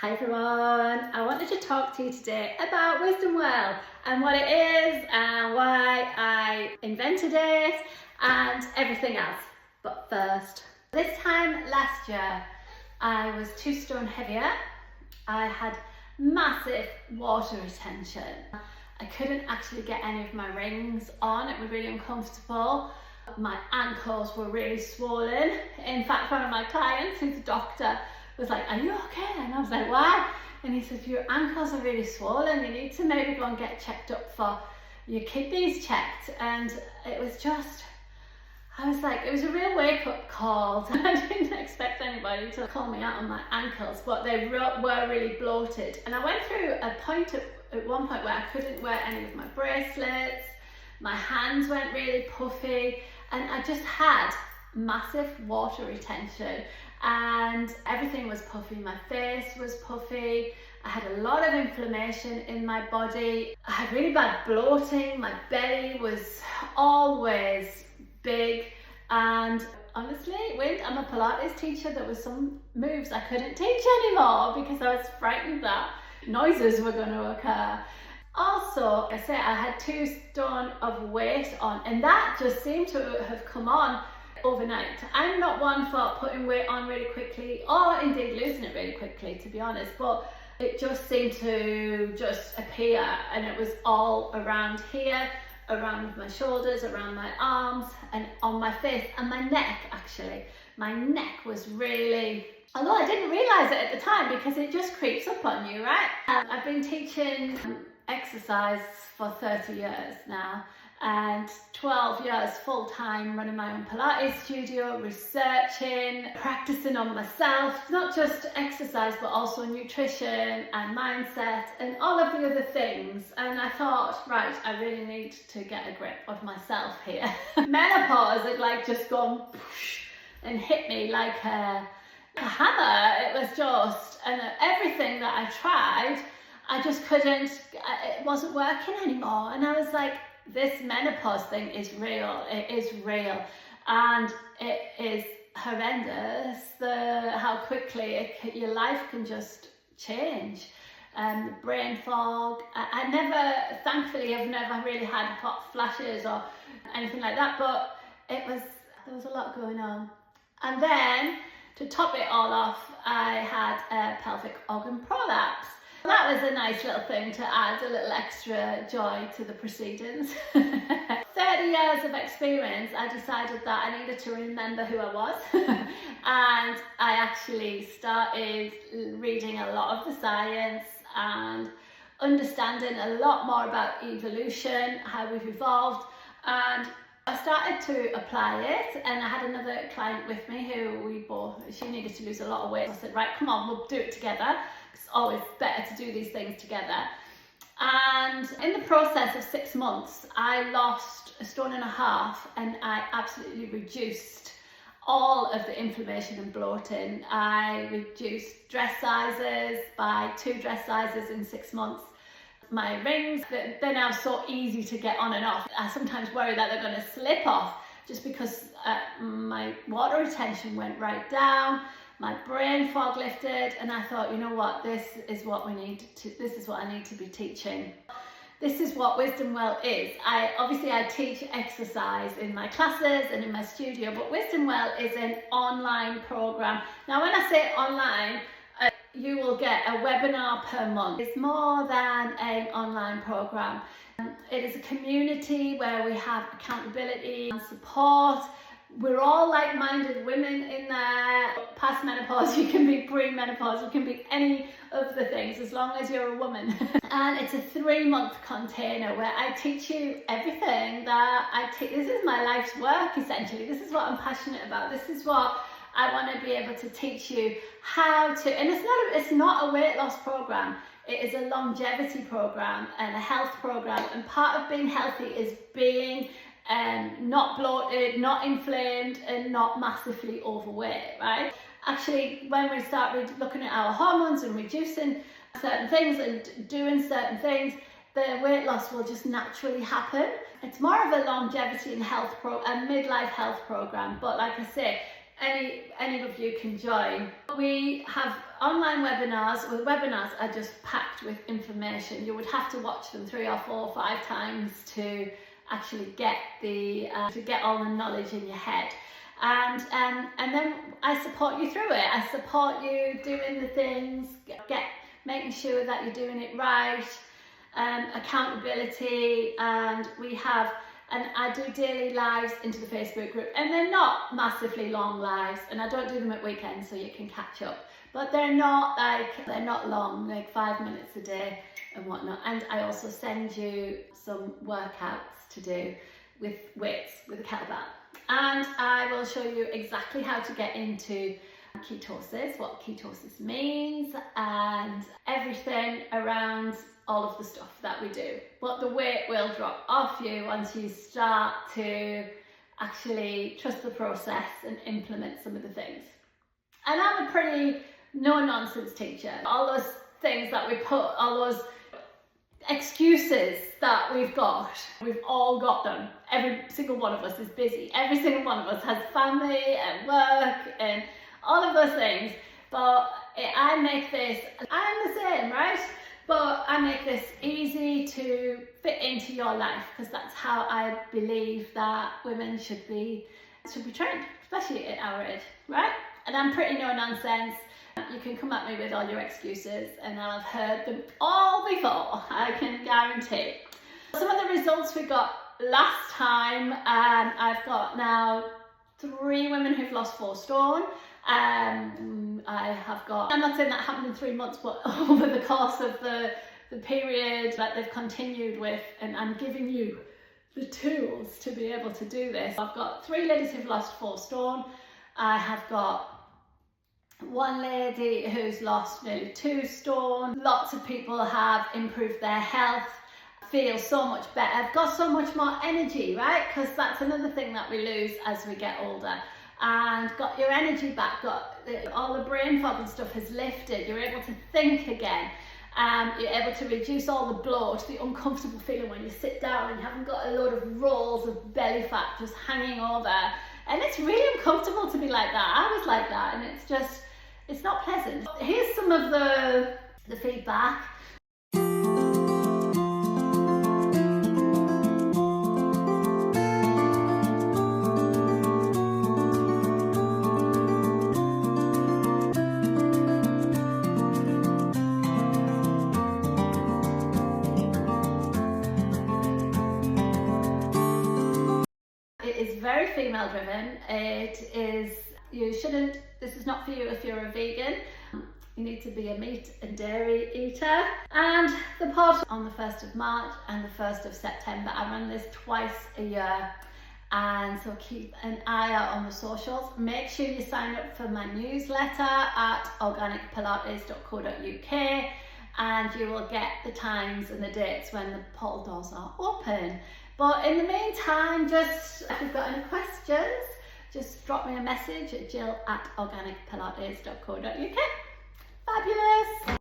Hi everyone, I wanted to talk to you today about Wisdom Well and what it is and why I invented it and everything else. But first, this time last year I was 2 stone heavier. I had massive water retention. I couldn't actually get any of my rings on, it was really uncomfortable. My ankles were really swollen. In fact, one of my clients, who's a doctor, was like, "Are you okay?" And I was like, "Why?" And he said, "Your ankles are really swollen, you need to maybe go and get checked up for your kidneys checked." And it was just, I was like, it was a real wake-up call. I didn't expect anybody to call me out on my ankles, but they were really bloated. And I went through a point at one point where I couldn't wear any of my bracelets, my hands went really puffy, and I just had massive water retention and everything was puffy. My face was puffy, I had a lot of inflammation in my body, I had really bad bloating, my belly was always big, and honestly, I'm a Pilates teacher, there were some moves I couldn't teach anymore because I was frightened that noises were going to occur. Also, I say I had 2 stone of weight on, and that just seemed to have come on overnight. I'm not one for putting weight on really quickly or indeed losing it really quickly, to be honest, but it just seemed to just appear, and it was all around here, around my shoulders, around my arms, and on my face and my neck. Actually, my neck was really, although I didn't realize it at the time because it just creeps up on you, right? I've been teaching exercise for 30 years now, and 12 years full-time running my own Pilates studio, researching, practicing on myself, not just exercise but also nutrition and mindset and all of the other things. And I thought, right, I really need to get a grip of myself here. Menopause had like just gone and hit me like a hammer. It was just, and everything that I tried, I just couldn't, it wasn't working anymore. And I was like, this menopause thing is real, it is real, and it is horrendous, how quickly your life can just change. Brain fog, thankfully I've never really had hot flashes or anything like that, but there was a lot going on. And then, to top it all off, I had a pelvic organ prolapse. That was a nice little thing to add a little extra joy to the proceedings. 30 years of experience, I decided that I needed to remember who I was. And I actually started reading a lot of the science and understanding a lot more about evolution, how we've evolved, and I started to apply it. And I had another client with me she needed to lose a lot of weight. I said, right, come on, we'll do it together. It's always better to do these things together. And in the process of 6 months, I lost 1.5 stone, and I absolutely reduced all of the inflammation and bloating. I reduced dress sizes by 2 dress sizes in 6 months. My rings, they're now so easy to get on and off. I sometimes worry that they're going to slip off just because my water retention went right down, my brain fog lifted, and I thought, you know what, this is what I need to be teaching. This is what Wisdom Well is. I teach exercise in my classes and in my studio, but Wisdom Well is an online program. Now, when I say online, you will get a webinar per month. It's more than an online program. It is a community where we have accountability and support. We're all like-minded women in there. Past menopause, you can be pre-menopause, you can be any of the things as long as you're a woman. And it's a 3-month container where I teach you everything that I teach. This is my life's work, essentially. This is what I'm passionate about. This is what I want to be able to teach you how to, and it's not a weight loss program. It is a longevity program and a health program. And part of being healthy is being not bloated, not inflamed, and not massively overweight, right? Actually, when we start looking at our hormones and reducing certain things and doing certain things, the weight loss will just naturally happen. It's more of a longevity and health a midlife health program, but like I say, any of you can join. We have online webinars. Well, webinars are just packed with information. You would have to watch them 3 or 4 or 5 times to actually get all the knowledge in your head. And then I support you through it. I support you doing the things, making sure that you're doing it right, accountability, and I do daily lives into the Facebook group, and they're not massively long lives, and I don't do them at weekends so you can catch up, but they're not long, like 5 minutes a day and whatnot. And I also send you some workouts to do with weights, with a kettlebell, and I will show you exactly how to get into ketosis, what ketosis means, and everything around all of the stuff that we do. But the weight will drop off you once you start to actually trust the process and implement some of the things. And I'm a pretty no-nonsense teacher. All those things that we put, all those excuses that we've all got them. Every single one of us is busy. Every single one of us has family and work and all of those things. But I make this, I'm the same, right? But I make this easy to fit into your life, because that's how I believe that women should be trained, especially at our age, right? And I'm pretty no nonsense. You can come at me with all your excuses and I'll have heard them all before, I can guarantee. Some of the results we got last time, I've got now 3 women who've lost 4 stone. I'm not saying that happened in 3 months, but over the course of the period that they've continued with, and I'm giving you the tools to be able to do this. I've got 3 ladies who've lost 4 stone. I have got 1 lady who's lost nearly 2 stone. Lots of people have improved their health, feel so much better, got so much more energy, right? Because that's another thing that we lose as we get older. And got your energy back, all the brain fog and stuff has lifted, you're able to think again, you're able to reduce all the bloat, the uncomfortable feeling when you sit down and you haven't got a load of rolls of belly fat just hanging over, and it's really uncomfortable to be like that. I was like that, and it's not pleasant. Here's some of the feedback. It is very female driven. This is not for you if you're a vegan. You need to be a meat and dairy eater. And the pod on the 1st of March and the 1st of September. I run this twice a year, and so keep an eye out on the socials. Make sure you sign up for my newsletter at organicpilates.co.uk, and you will get the times and the dates when the portal doors are open. But in the meantime, if you've got any questions, just drop me a message at jill@organicpilates.co.uk. Fabulous!